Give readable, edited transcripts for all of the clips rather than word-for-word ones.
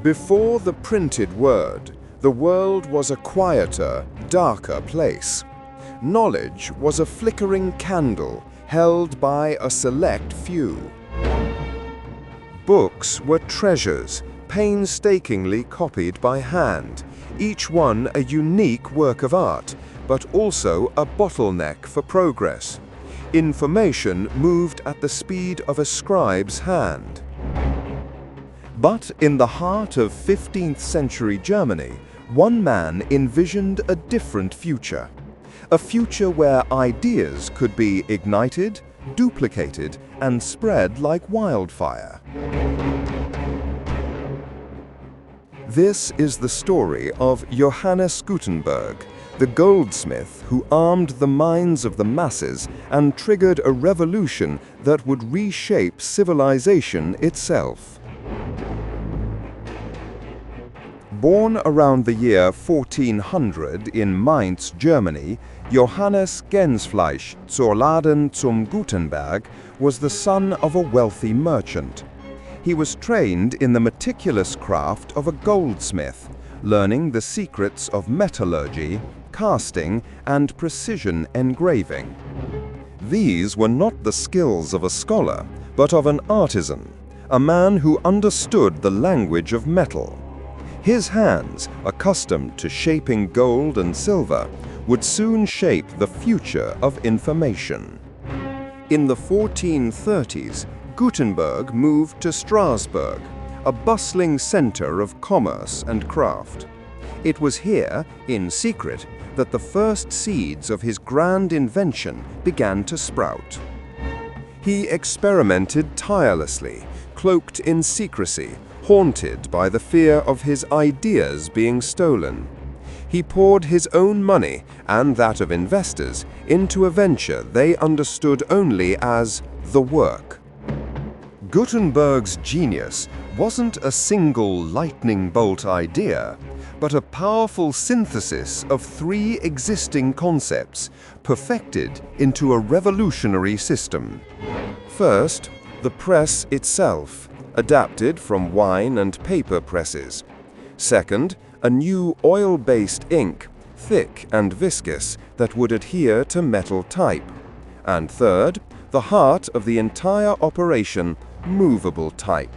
Before the printed word, the world was a quieter, darker place. Knowledge was a flickering candle held by a select few. Books were treasures, painstakingly copied by hand, each one a unique work of art, but also a bottleneck for progress. Information moved at the speed of a scribe's hand. But in the heart of 15th century Germany, one man envisioned a different future. A future where ideas could be ignited, duplicated, and spread like wildfire. This is the story of Johannes Gutenberg, the goldsmith who armed the minds of the masses and triggered a revolution that would reshape civilization itself. Born around the year 1400 in Mainz, Germany, Johannes Gänsfleisch zur Laden zum Gutenberg was the son of a wealthy merchant. He was trained in the meticulous craft of a goldsmith, learning the secrets of metallurgy, casting, and precision engraving. These were not the skills of a scholar, but of an artisan, a man who understood the language of metal. His hands, accustomed to shaping gold and silver, would soon shape the future of information. In the 1430s, Gutenberg moved to Strasbourg, a bustling center of commerce and craft. It was here, in secret, that the first seeds of his grand invention began to sprout. He experimented tirelessly, cloaked in secrecy, haunted by the fear of his ideas being stolen. He poured his own money, and that of investors, into a venture they understood only as the work. Gutenberg's genius wasn't a single lightning bolt idea, but a powerful synthesis of three existing concepts, perfected into a revolutionary system. First, the press itself, adapted from wine and paper presses. Second, a new oil-based ink, thick and viscous, that would adhere to metal type. And third, the heart of the entire operation, movable type.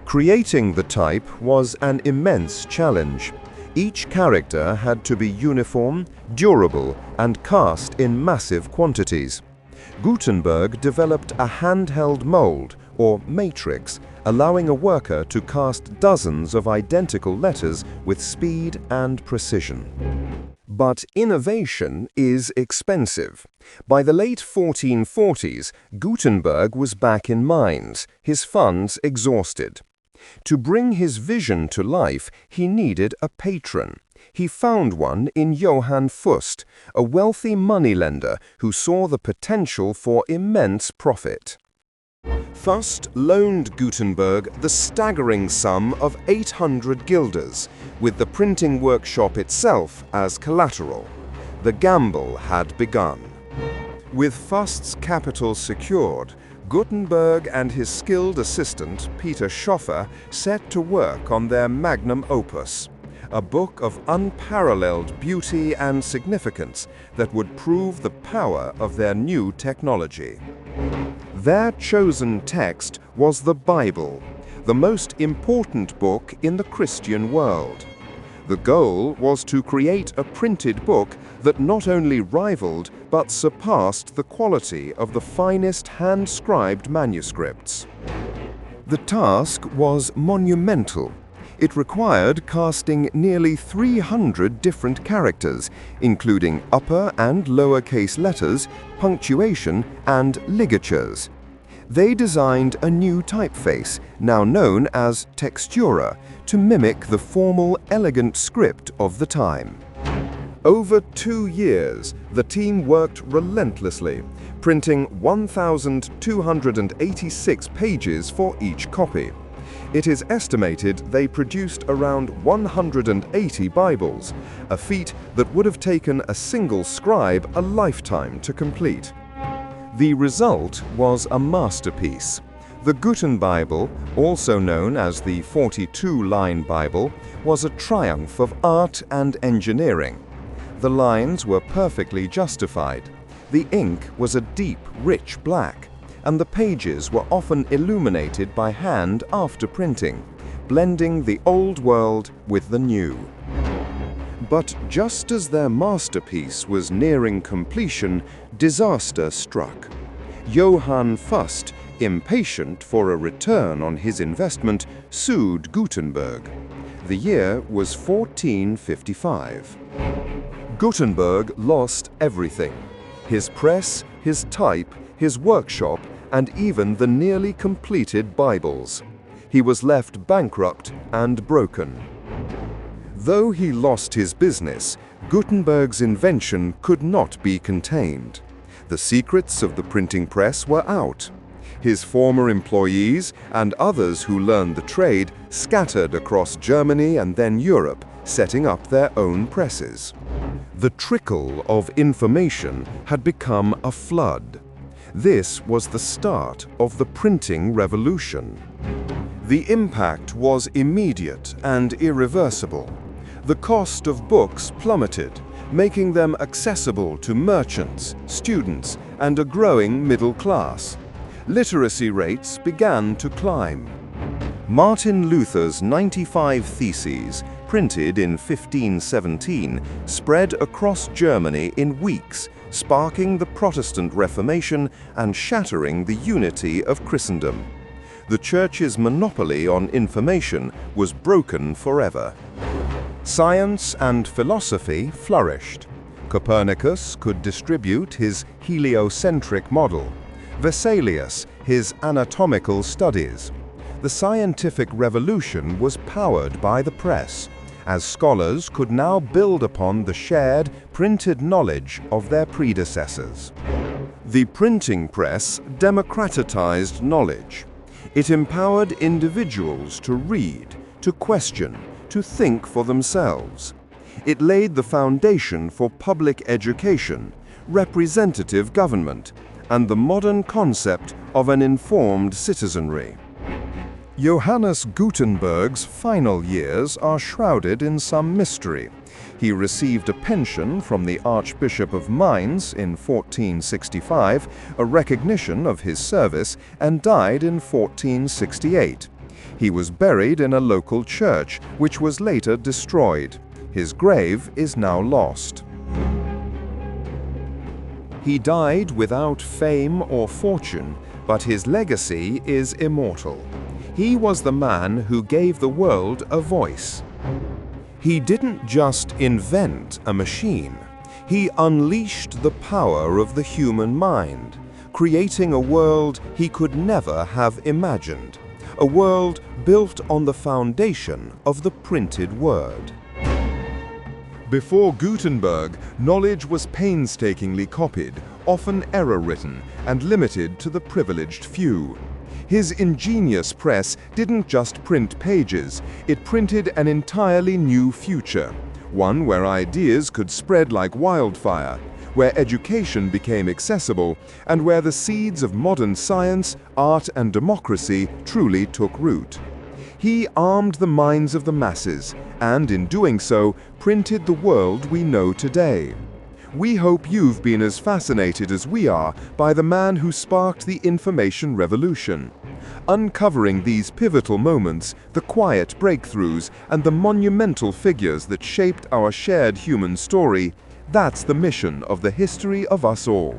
Creating the type was an immense challenge. Each character had to be uniform, durable, and cast in massive quantities. Gutenberg developed a handheld mold, or matrix, allowing a worker to cast dozens of identical letters with speed and precision. But innovation is expensive. By the late 1440s, Gutenberg was back in Mainz, his funds exhausted. To bring his vision to life, he needed a patron. He found one in Johann Fust, a wealthy moneylender who saw the potential for immense profit. Fust loaned Gutenberg the staggering sum of 800 guilders, with the printing workshop itself as collateral. The gamble had begun. With Fust's capital secured, Gutenberg and his skilled assistant, Peter Schoffer, set to work on their magnum opus, a book of unparalleled beauty and significance that would prove the power of their new technology. Their chosen text was the Bible, the most important book in the Christian world. The goal was to create a printed book that not only rivaled but surpassed the quality of the finest hand-scribed manuscripts. The task was monumental. It required casting nearly 300 different characters, including upper and lowercase letters, punctuation, and ligatures. They designed a new typeface, now known as textura, to mimic the formal, elegant script of the time. Over 2 years, the team worked relentlessly, printing 1,286 pages for each copy. It is estimated they produced around 180 Bibles, a feat that would have taken a single scribe a lifetime to complete. The result was a masterpiece. The Guten Bible, also known as the 42-line Bible, was a triumph of art and engineering. The lines were perfectly justified. The ink was a deep, rich black, and the pages were often illuminated by hand after printing, blending the old world with the new. But just as their masterpiece was nearing completion, disaster struck. Johann Fust, impatient for a return on his investment, sued Gutenberg. The year was 1455. Gutenberg lost everything: his press, his type, his workshop, and even the nearly completed Bibles. He was left bankrupt and broken. Though he lost his business, Gutenberg's invention could not be contained. The secrets of the printing press were out. His former employees and others who learned the trade scattered across Germany and then Europe, setting up their own presses. The trickle of information had become a flood. This was the start of the printing revolution. The impact was immediate and irreversible. The cost of books plummeted, making them accessible to merchants, students, and a growing middle class. Literacy rates began to climb. Martin Luther's 95 Theses, printed in 1517, spread across Germany in weeks, sparking the Protestant Reformation and shattering the unity of Christendom. The Church's monopoly on information was broken forever. Science and philosophy flourished. Copernicus could distribute his heliocentric model, Vesalius his anatomical studies. The scientific revolution was powered by the press, as scholars could now build upon the shared, printed knowledge of their predecessors. The printing press democratized knowledge. It empowered individuals to read, to question, to think for themselves. It laid the foundation for public education, representative government, and the modern concept of an informed citizenry. Johannes Gutenberg's final years are shrouded in some mystery. He received a pension from the Archbishop of Mainz in 1465, a recognition of his service, and died in 1468. He was buried in a local church, which was later destroyed. His grave is now lost. He died without fame or fortune, but his legacy is immortal. He was the man who gave the world a voice. He didn't just invent a machine. He unleashed the power of the human mind, creating a world he could never have imagined. A world built on the foundation of the printed word. Before Gutenberg, knowledge was painstakingly copied, often error-written, and limited to the privileged few. His ingenious press didn't just print pages, it printed an entirely new future, one where ideas could spread like wildfire, where education became accessible, and where the seeds of modern science, art, and democracy truly took root. He armed the minds of the masses, and in doing so, printed the world we know today. We hope you've been as fascinated as we are by the man who sparked the information revolution. Uncovering these pivotal moments, the quiet breakthroughs, and the monumental figures that shaped our shared human story, that's the mission of the history of us all.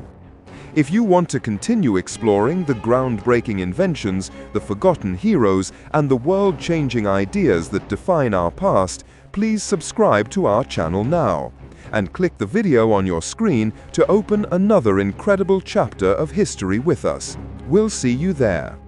If you want to continue exploring the groundbreaking inventions, the forgotten heroes, and the world-changing ideas that define our past, please subscribe to our channel now, and click the video on your screen to open another incredible chapter of history with us. We'll see you there.